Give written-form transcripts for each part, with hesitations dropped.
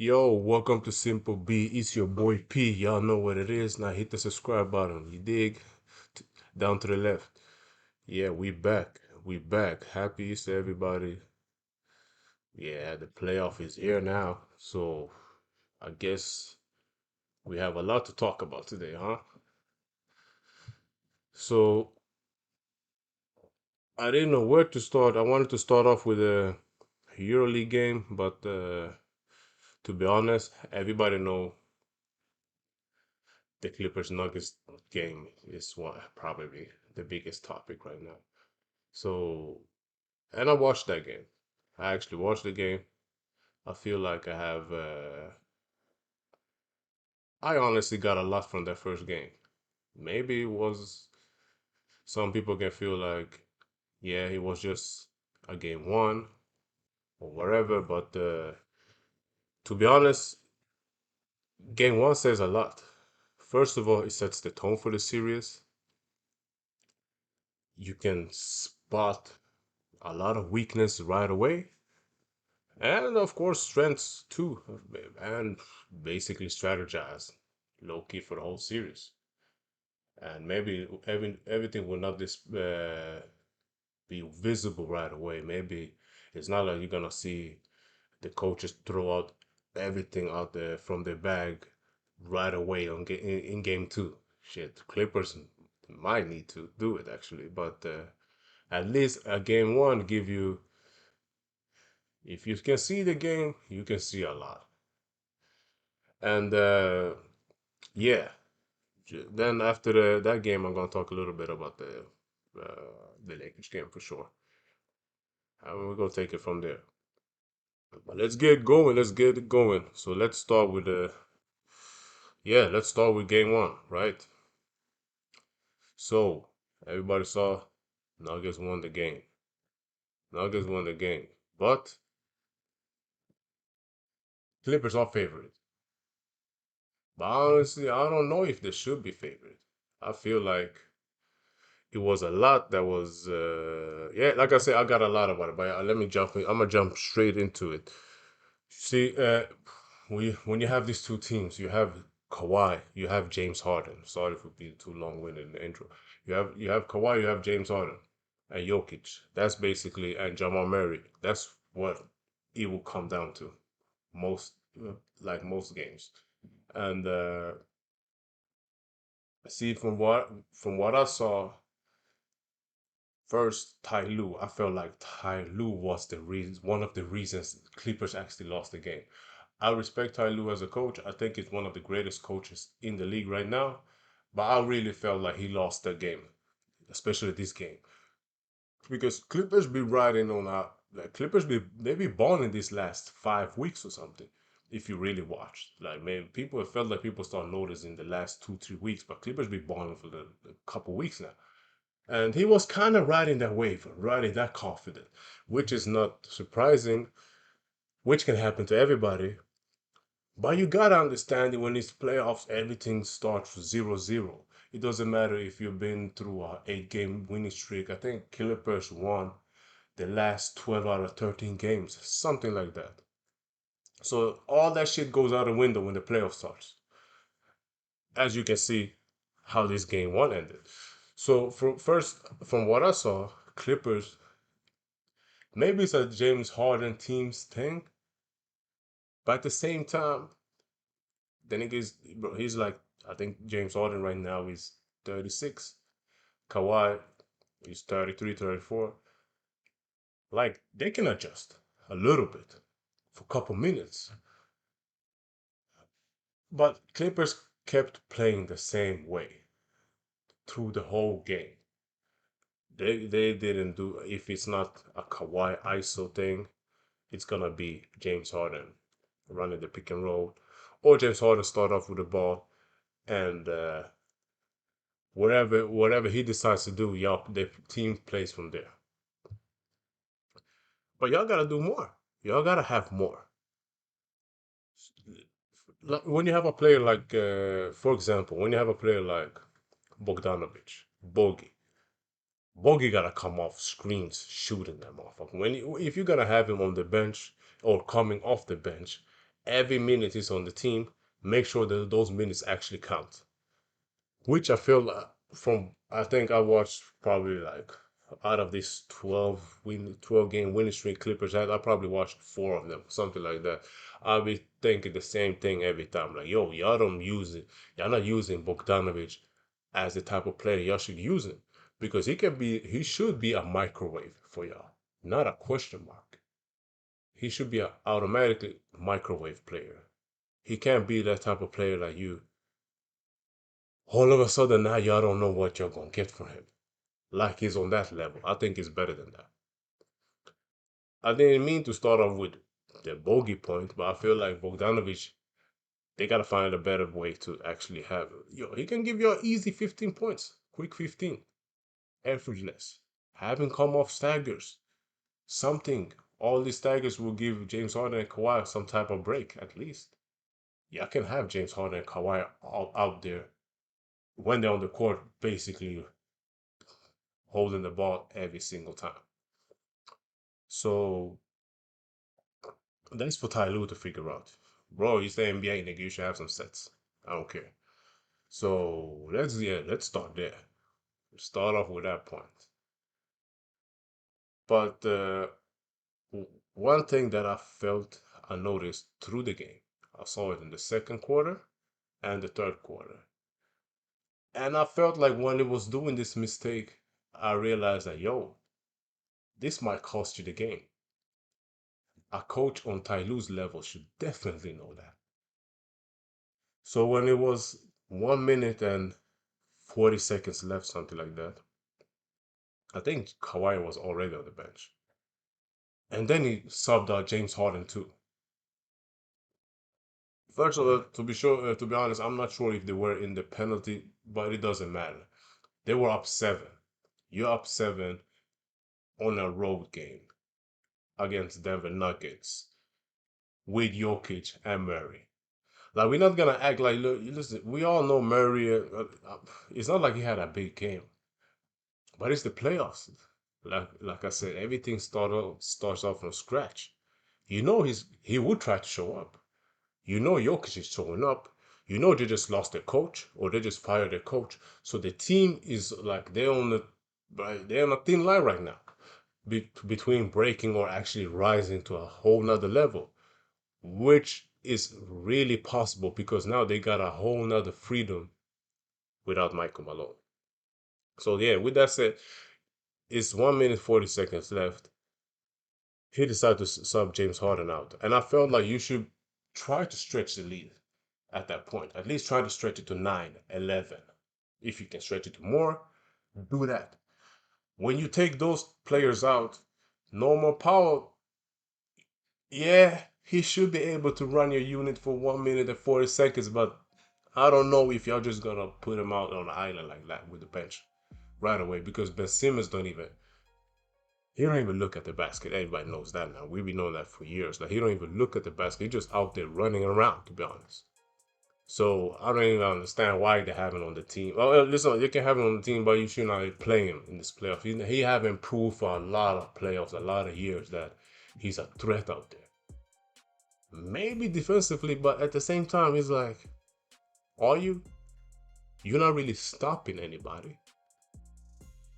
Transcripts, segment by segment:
Yo, welcome to Simple B. It's your boy P. Y'all know what it is. Now hit the subscribe button. You dig? Down to the left. Yeah, we back. We back. Happy Easter, everybody. Yeah, the playoff is here now. So I guess we have a lot to talk about today, huh? So I didn't know where to start. I wanted to start off with a EuroLeague game, but to be honest, everybody know the Clippers Nuggets game is what probably the biggest topic right now. So, and I watched that game. I actually watched the game. I feel like I honestly got a lot from that first game. Maybe it was, some people can feel like, yeah, it was just a game one or whatever, but to be honest, game one says a lot. First of all, it sets the tone for the series. You can spot a lot of weakness right away, and of course strengths too, and basically strategize low key for the whole series. And maybe everything will not be visible right away. Maybe it's not like you're gonna see the coaches throw out everything out there from their bag right away in game two. Shit, Clippers might need to do it actually, but at least a game one give you, if you can see the game, you can see a lot. And yeah, then after that game, I'm gonna talk a little bit about the Lakers game for sure. And we're gonna take it from there. But let's get going. Let's get it going. So let's start with let's start with game one, right? So everybody saw Nuggets won the game. Nuggets won the game, but Clippers are favorite. But honestly, I don't know if they should be favorite. I feel like it was a lot that was like I said, I got a lot about it, but let me jump in. I'm gonna jump straight into it. See, when you have these two teams, you have Kawhi, you have James Harden. Sorry for being too long-winded in the intro. You have Kawhi, you have James Harden, and Jokic. That's basically, and Jamal Murray. That's what it will come down to most, like most games. And see, from what I saw, first, Ty Lue. I felt like Ty Lue was the reason, one of the reasons Clippers actually lost the game. I respect Ty Lue as a coach. I think he's one of the greatest coaches in the league right now. But I really felt like he lost the game, especially this game, because Clippers be riding on Clippers be balling these last 5 weeks or something. If you really watched, like man, people it felt like people start noticing the last 2 3 weeks, but Clippers be balling for the couple weeks now. And he was kind of riding that wave, riding that confident, which is not surprising, which can happen to everybody. But you gotta understand that when it's playoffs, everything starts 0-0. It doesn't matter if you've been through a 8 game winning streak. I think Clippers won the last 12 out of 13 games, something like that. So all that shit goes out the window when the playoff starts. As you can see, how this game one ended. So from what I saw, Clippers, maybe it's a James Harden team's thing, but at the same time, then it is, bro, he's like, I think James Harden right now is 36. Kawhi is 33, 34. Like, they can adjust a little bit for a couple minutes. But Clippers kept playing the same way through the whole game. They didn't do, if it's not a Kawhi ISO thing, it's gonna be James Harden running the pick and roll, or James Harden start off with the ball, and whatever he decides to do, y'all the team plays from there. But y'all gotta do more. Y'all gotta have more. Like when you have a player like, for example, when you have a player like Bogdanovich, Bogey gotta come off screens shooting that motherfucker. If you're gonna have him on the bench or coming off the bench, every minute is on the team, make sure that those minutes actually count. Which I feel I think I watched probably like out of this 12 game winning streak Clippers had, I probably watched four of them, something like that. I'll be thinking the same thing every time. Like, yo, y'all don't use it. Y'all not using Bogdanovich as the type of player y'all should use him. Because he should be a microwave for y'all, not a question mark. He should be an automatically microwave player. He can't be that type of player like you. All of a sudden now y'all don't know what you're gonna get from him. Like he's on that level. I think he's better than that. I didn't mean to start off with the bogey point, but I feel like Bogdanovich, they gotta find a better way to actually have it. Yo, he can give you an easy 15 points, quick 15, effortless. Have him come off staggers, something. All these staggers will give James Harden and Kawhi some type of break at least. Yeah, I can have James Harden and Kawhi out there when they're on the court, basically holding the ball every single time. So that's for Ty Lue to figure out. Bro, it's the NBA, nigga. You should have some sets. I don't care. So let's start there. Start off with that point. But one thing that I noticed through the game, I saw it in the second quarter and the third quarter. And I felt like when it was doing this mistake, I realized that, yo, this might cost you the game. A coach on Ty Lue's level should definitely know that. So when it was 1 minute and 40 seconds left, something like that, I think Kawhi was already on the bench. And then he subbed out James Harden too. First of all, to be honest, I'm not sure if they were in the penalty, but it doesn't matter. They were up seven. You're up seven on a road game against Denver Nuggets with Jokic and Murray. Like we're not gonna act like look, listen. We all know Murray. It's not like he had a big game, but it's the playoffs. Like I said, everything starts off from scratch. You know he would try to show up. You know Jokic is showing up. You know they just lost their coach or they just fired their coach. So the team is like they're on a thin line right now between breaking or actually rising to a whole nother level, which is really possible because now they got a whole nother freedom without Michael Malone. So yeah, with that said, it's 1 minute 40 seconds left. He decided to sub James Harden out. And I felt like you should try to stretch the lead at that point. At least try to stretch it to 9, 11. If you can stretch it to more, do that. When you take those players out, normal power, yeah, he should be able to run your unit for 1 minute and 40 seconds, but I don't know if y'all just gonna put him out on the island like that with the bench right away because Ben Simmons he don't even look at the basket. Everybody knows that now. We've been knowing that for years. Like he don't even look at the basket. He's just out there running around, to be honest. So I don't even understand why they have him on the team. Well, listen, you can have him on the team, but you should not play him in this playoff. He haven't proved for a lot of playoffs, a lot of years that he's a threat out there. Maybe defensively, but at the same time, it's like, are you? You're not really stopping anybody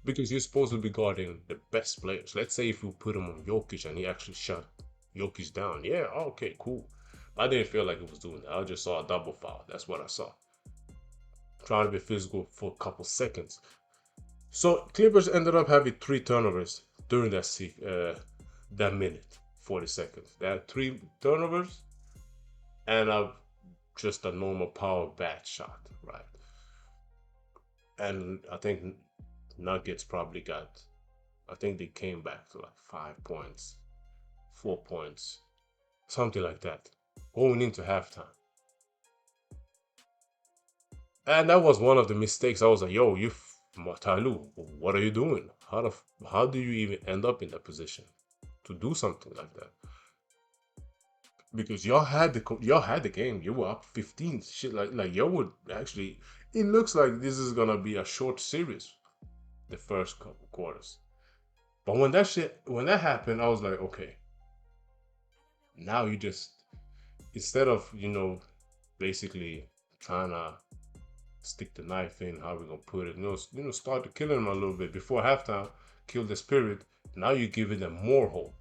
because you're supposed to be guarding the best players. Let's say if you put him on Jokic and he actually shut Jokic down, yeah, okay, cool. I didn't feel like it was doing that. I just saw a double foul. That's what I saw. Trying to be physical for a couple seconds. So Clippers ended up having 3 turnovers during that minute, 40 seconds. They had 3 turnovers and just a normal power bat shot, right? And I think Nuggets probably got, I think they came back to like 5 points, 4 points, something like that, going into halftime. And that was one of the mistakes. I was like, yo, Ty Lue, what are you doing? How do you even end up in that position to do something like that? Because y'all had the game. You were up 15. Shit, like y'all would actually. It looks like this is gonna be a short series, the first couple quarters. But when that happened, I was like, okay, now instead of basically trying to stick the knife in, how we gonna put it, start to killing them a little bit before halftime, kill the spirit. Now you're giving them more hope.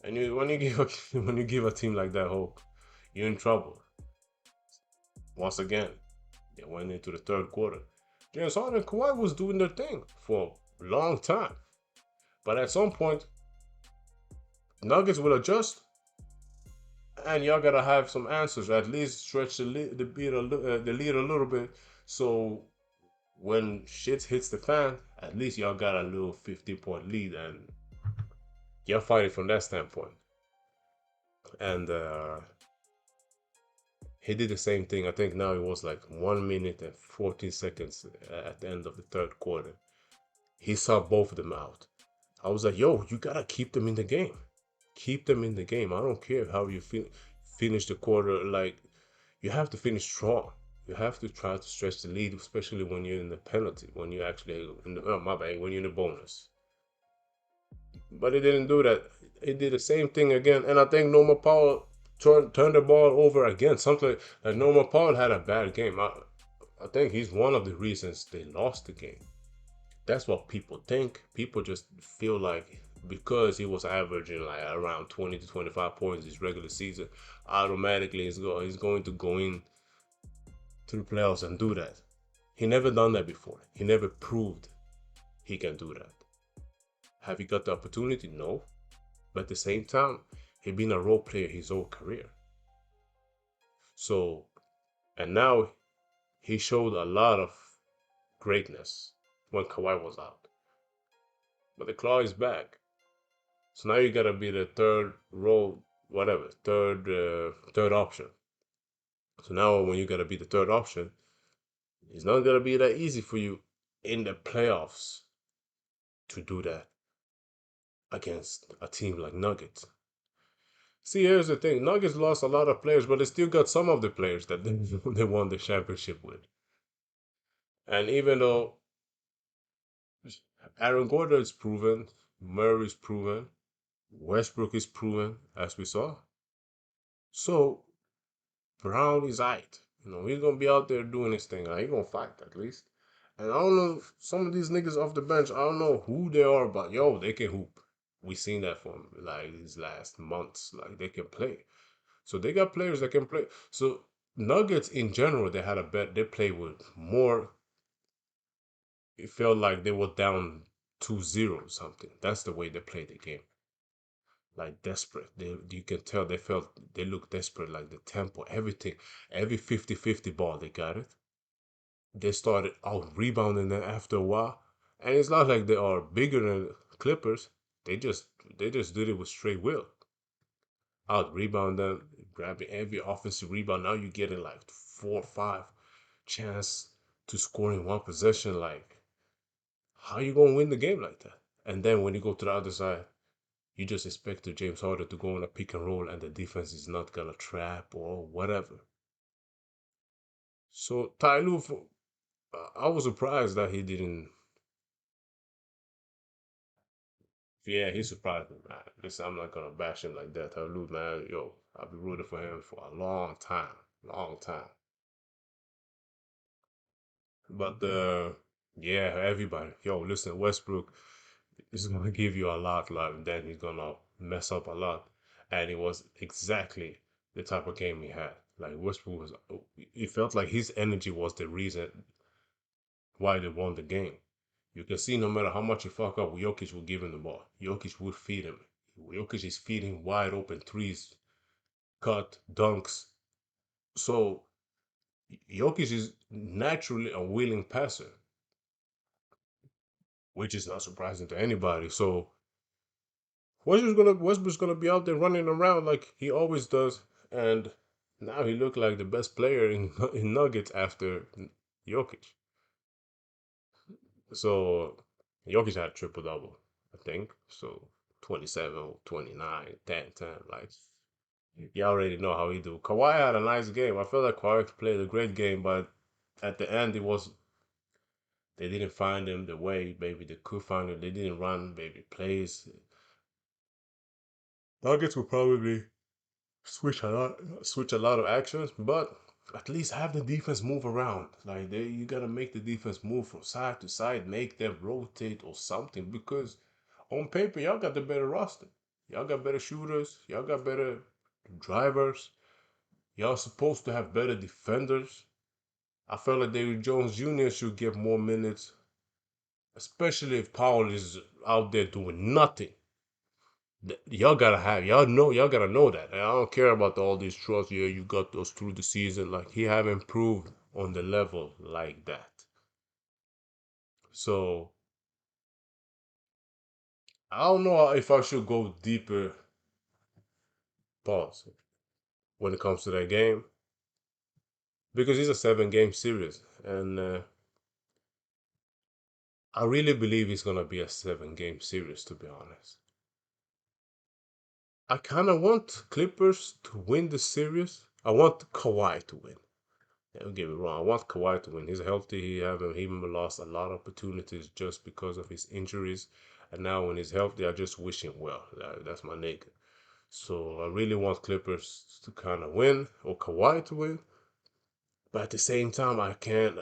And when you give when you give a team like that hope, you're in trouble. Once again, they went into the third quarter. James Harden and Kawhi was doing their thing for a long time. But at some point, Nuggets will adjust, and y'all gotta have some answers. At least stretch the lead a little bit. So when shit hits the fan, at least y'all got a little 50-point lead, and y'all fighting from that standpoint. And he did the same thing. I think now it was like 1 minute and 14 seconds at the end of the third quarter. He saw both of them out. I was like, yo, you gotta keep them in the game. Keep them in the game. I don't care how you finish the quarter. Like, you have to finish strong. You have to try to stretch the lead, especially when you're in the penalty, when you're actually in the, oh, my bad, when you're in the bonus. But he didn't do that. He did the same thing again. And I think Norman Powell turned the ball over again. Something like Norman Powell had a bad game. I think he's one of the reasons they lost the game. That's what people think. People just feel like because he was averaging like around 20 to 25 points this regular season, automatically he's going to go in to the playoffs and do that. He never done that before. He never proved he can do that. Have he got the opportunity? No. But at the same time, he been a role player his whole career. So, and now he showed a lot of greatness when Kawhi was out. But the claw is back. So now you gotta be the third role, whatever, third option. So now when you gotta be the third option, it's not gonna be that easy for you in the playoffs to do that against a team like Nuggets. See, here's the thing: Nuggets lost a lot of players, but they still got some of the players that they won the championship with. And even though Aaron Gordon is proven, Murray is proven, Westbrook is proven, as we saw, so Brown is right. He's gonna be out there doing his thing. He's gonna fight at least. And I don't know, some of these niggas off the bench, I don't know who they are, but yo, they can hoop. We seen that from like these last months. Like they can play. So they got players that can play. So Nuggets in general, they had a bet. They played with more. It felt like they were down 2-0 or something. That's the way they played the game. Like desperate. You can tell they looked desperate, like the tempo, everything. Every 50-50 ball, they got it. They started out rebounding them after a while. And it's not like they are bigger than Clippers. They just did it with straight will. Out rebound them, grabbing every offensive rebound. Now you're getting like 4 or 5 chance to score in one possession. Like, how you gonna win the game like that? And then when you go to the other side, you just expect the James Harden to go on a pick and roll, and the defense is not gonna trap or whatever. So Ty Lue, I was surprised that he didn't. Yeah, he surprised me, man. Listen, I'm not gonna bash him like that. Ty Lue, man, yo, I've been rooting for him for a long time. But yeah, everybody, yo, listen, Westbrook is gonna give you a lot, like then he's gonna mess up a lot, and it was exactly the type of game he had. Like Westbrook was, it felt like his energy was the reason why they won the game. You can see no matter how much you fuck up, Jokic will give him the ball. Jokic will feed him. Jokic is feeding wide open threes, cut, dunks. So Jokic is naturally a willing passer, which is not surprising to anybody. So Westbrook's gonna be out there running around like he always does, and now he looked like the best player in in Nuggets after Jokic. So Jokic had triple double, I think. So 27, 29, 10, 10. Like you already know how he do. Kawhi had a nice game. I feel like Kawhi played a great game, but at the end it was they didn't find him the way maybe they could find him. They didn't run maybe plays. Nuggets will probably switch a lot of actions, but at least have the defense move around. Like you gotta make the defense move from side to side, make them rotate or something. Because on paper, y'all got the better roster. Y'all got better shooters. Y'all got better drivers. Y'all supposed to have better defenders. I felt like David Jones Jr. should get more minutes, especially if Powell is out there doing nothing. Y'all gotta know that. And I don't care about all these trusts. Yeah, you got those through the season. Like he have improved on the level like that. So I don't know if I should go deeper. Pause when it comes to that game because it's a 7 game series, and I really believe it's gonna be a 7 game series. To be honest, I kind of want Clippers to win the series. I want Kawhi to win. Don't get me wrong. I want Kawhi to win. He's healthy. He lost a lot of opportunities just because of his injuries. And now when he's healthy, I just wish him well. That's my nigga. So I really want Clippers to kind of win or Kawhi to win. But at the same time, I can't.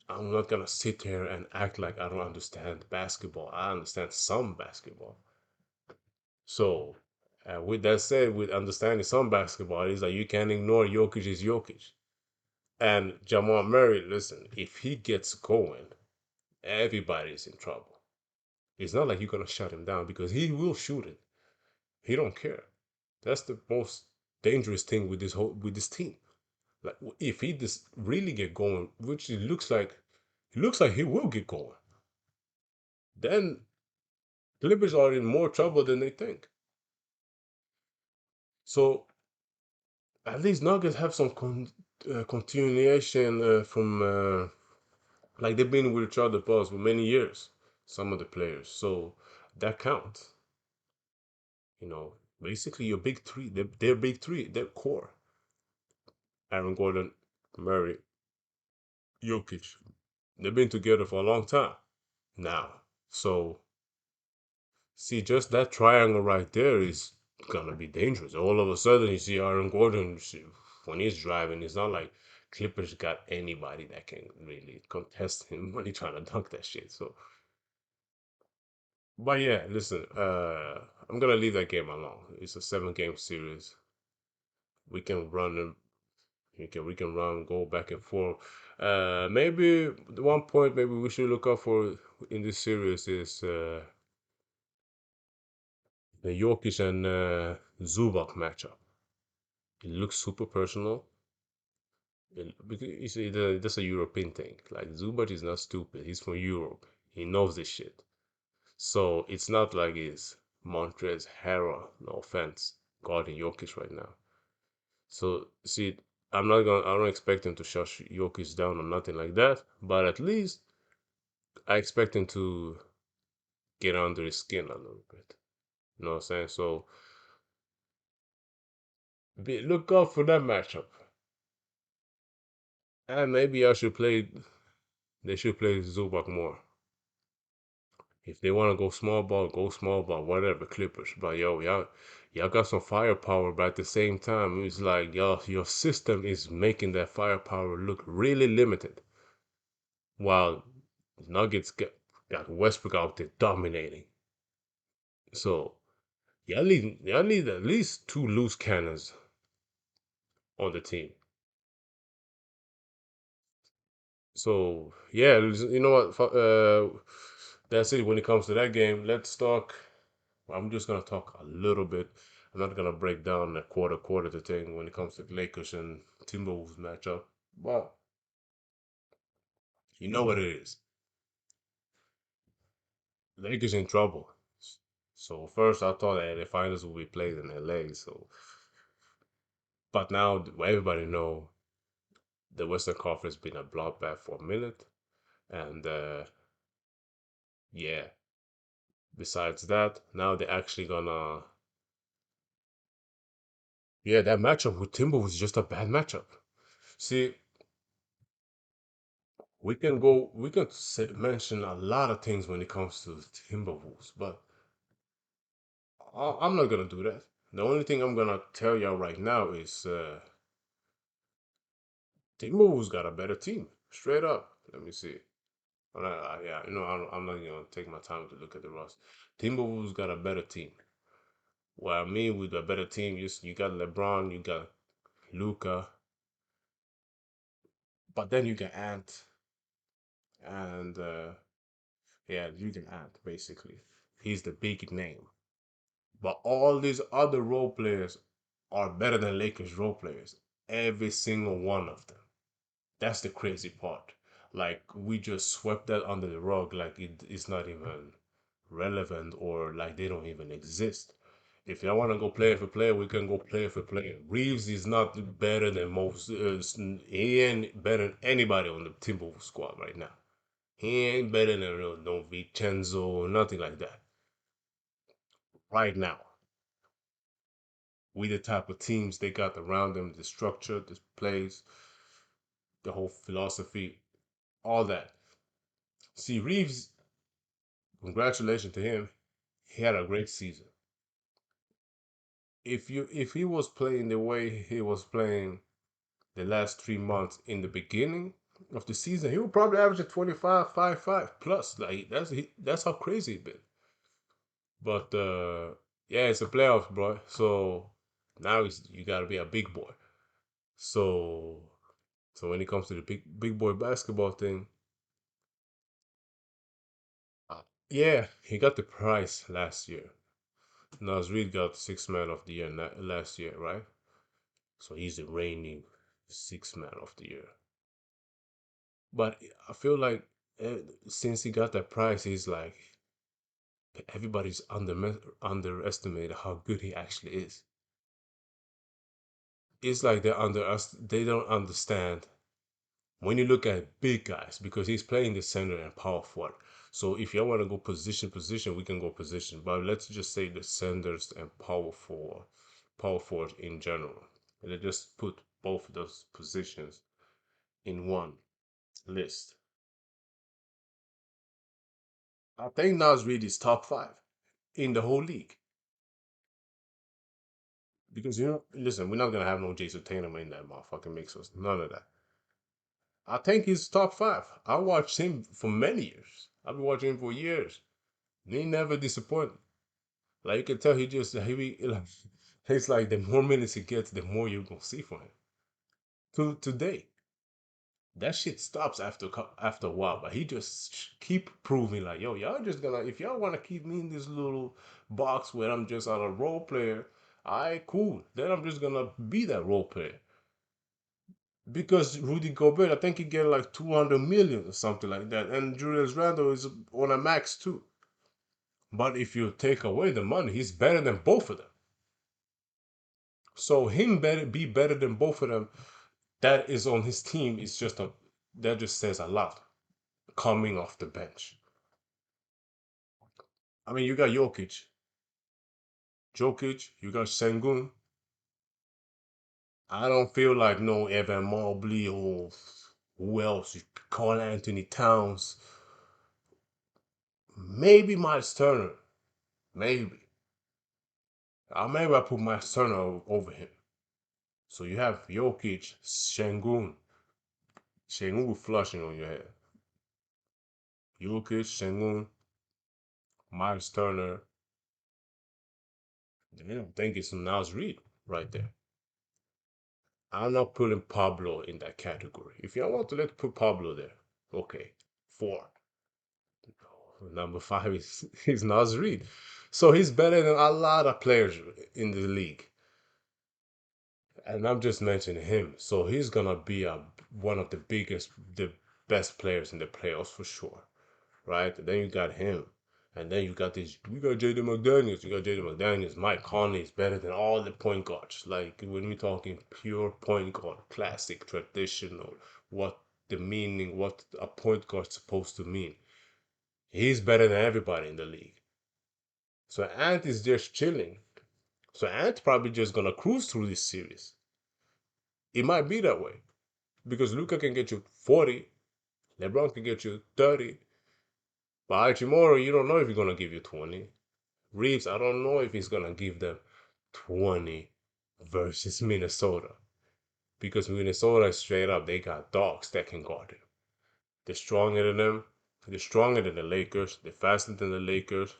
I'm not gonna sit here and act like I don't understand basketball. I understand some basketball. So, with that said, with understanding some basketball, it's like you can't ignore Jokic is Jokic. And Jamal Murray, listen, if he gets going, everybody's in trouble. It's not like you're gonna shut him down because he will shoot it. He don't care. That's the most dangerous thing with this team. Like if he just really get going, which it looks like he will get going, then Clippers are in more trouble than they think. So at least Nuggets have some continuation from like they've been with each other for many years. Some of the players, so that counts. Basically your big three, their big three, their core. Aaron Gordon, Murray, Jokic. They've been together for a long time now. So see, just that triangle right there is gonna be dangerous. All of a sudden, you see Aaron Gordon when he's driving. It's not like Clippers got anybody that can really contest him when he's trying to dunk that shit. So, but yeah, listen, I'm gonna leave that game alone. It's a 7 game series. We can run them. We can run, go back and forth. Maybe the one point maybe we should look out for in this series is the Jokic and Zubac matchup. It looks super personal. Because you see, that's a European thing. Like Zubac is not stupid. He's from Europe. He knows this shit. So it's not like it's Montrez Harrell. No offense, guarding Jokic right now. So see, I don't expect him to shut Jokic down or nothing like that. But at least I expect him to get under his skin a little bit. You know what I'm saying? So look out for that matchup. And maybe they should play Zubac more. If they want to go small ball, whatever, Clippers. But yo, y'all got some firepower, but at the same time, it's like your system is making that firepower look really limited. While Nuggets got Westbrook out there dominating. So y'all need at least two loose cannons on the team. So yeah, you know what? That's it. When it comes to that game, let's talk. I'm just gonna talk a little bit. I'm not gonna break down the quarter to thing when it comes to Lakers and Timberwolves matchup. But you know what it is. Lakers in trouble. So first I thought that the finals would be played in LA. So, but now everybody know the Western Conference been a bloodbath for a minute, and yeah. Besides that, now they're actually gonna yeah, that matchup with Timber was just a bad matchup. See, we can mention a lot of things when it comes to Timberwolves, but I'm not gonna do that. The only thing I'm gonna tell y'all right now is Timberwolves got a better team. Straight up. Let me see. Yeah, I'm not gonna take my time to look at the roster. Timberwolves got a better team. What I mean with a better team, you got LeBron, you got Luca, but then you got Ant, and yeah, you can Ant basically. He's the big name. But all these other role players are better than Lakers role players. Every single one of them. That's the crazy part. Like we just swept that under the rug like it's not even relevant or like they don't even exist. If y'all want to go player for player, we can go player for player. Reeves is not better than most. He ain't better than anybody on the Timberwolves squad right now. He ain't better than no Vincenzo or nothing like that. Right now, we the type of teams they got around them, the structure, the plays, the whole philosophy, all that. See, Reeves, congratulations to him. He had a great season. If he was playing the way he was playing the last 3 months in the beginning of the season, he would probably average a 25, 5, 5 plus. Like that's how crazy he been. But yeah, it's a playoffs, bro. So now you gotta be a big boy. So when it comes to the big boy basketball thing, yeah, he got the prize last year. Nas Reed got six man of the year last year, right? So he's the reigning six man of the year. But I feel like since he got that prize, he's like everybody's underestimated how good he actually is. It's like they don't understand when you look at big guys because he's playing the center and power forward. So if you want to go position, we can go position. But let's just say the centers and power forward in general. And they just put both of those positions in one list. I think Nas Reed is top five in the whole league. Because listen, we're not gonna have no Jason Tatum in that motherfucking mix. None of that. I think he's top five. I watched him for many years. I've been watching him for years. He never disappointed. Like you can tell, like it's like the more minutes he gets, the more you're gonna see from him. To today, that shit stops after a while, but he just keep proving like, yo, y'all just gonna if y'all wanna keep me in this little box where I'm just on a role player, alright, cool. Then I'm just gonna be that role player. Because Rudy Gobert, I think he get like 200 million or something like that, and Julius Randle is on a max too. But if you take away the money, he's better than both of them. So him better be better than both of them. That is on his team. Is just a that just says a lot coming off the bench. I mean, you got Jokic, you got Sengun. I don't feel like no Evan Mobley or who else? You call Anthony Towns. Maybe Miles Turner. Maybe. Maybe I put Miles Turner over him. So you have Jokic, Sengun. Sengun flushing on your head. Jokic, Sengun, Miles Turner. I don't think it's Nas Reed right there. I'm not putting Pablo in that category. If you want to put Pablo there, okay. Four. Number five is Nas Reed. So he's better than a lot of players in the league. And I'm just mentioning him. So he's gonna be one of the best players in the playoffs for sure. Right? And then you got him. And then you got Jaden McDaniels. You got Jaden McDaniels. Mike Conley is better than all the point guards. Like when we're talking pure point guard, classic, traditional, what what a point guard's supposed to mean. He's better than everybody in the league. So Ant is just chilling. So Ant probably just gonna cruise through this series. It might be that way. Because Luca can get you 40, LeBron can get you 30, but Hachimura, you don't know if he's gonna give you 20. Reeves, I don't know if he's gonna give them 20 versus Minnesota. Because Minnesota straight up, they got dogs that can guard it. They're stronger than them. They're stronger than the Lakers. They're faster than the Lakers.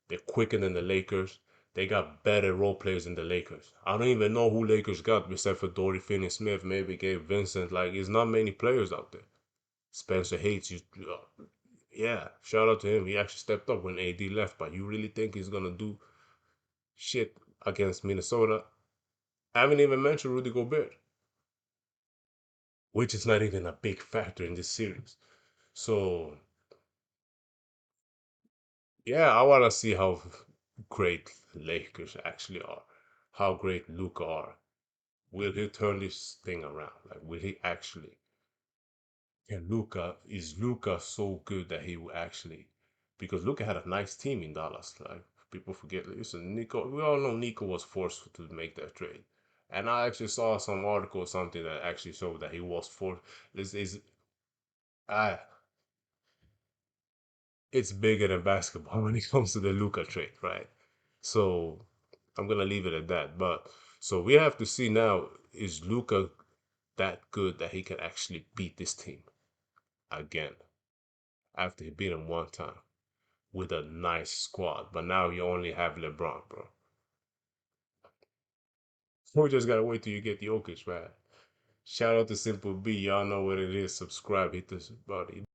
They're quicker than the Lakers. They got better role players than the Lakers. I don't even know who Lakers got besides for Dory Finney-Smith, maybe Gabe Vincent. Like, there's not many players out there. Spencer Hayes, yeah, shout out to him. He actually stepped up when AD left. But you really think he's gonna do shit against Minnesota? I haven't even mentioned Rudy Gobert, which is not even a big factor in this series. So yeah, I want to see how great Lakers actually are, how great Luca are. Will he turn this thing around? Like, will he actually? And Luca so good that he will actually? Because Luca had a nice team in Dallas. Like, people forget. Listen, Nico. We all know Nico was forced to make that trade, and I actually saw some article or something that actually showed that he was forced. This is I. It's bigger than basketball when it comes to the Luca trade, right? So I'm gonna leave it at that. But so we have to see now, is Luca that good that he can actually beat this team again after he beat him one time with a nice squad. But now you only have LeBron, bro. We just gotta wait till you get the Jokic, right? Shout out to Simple B. Y'all know what it is. Subscribe, hit this button.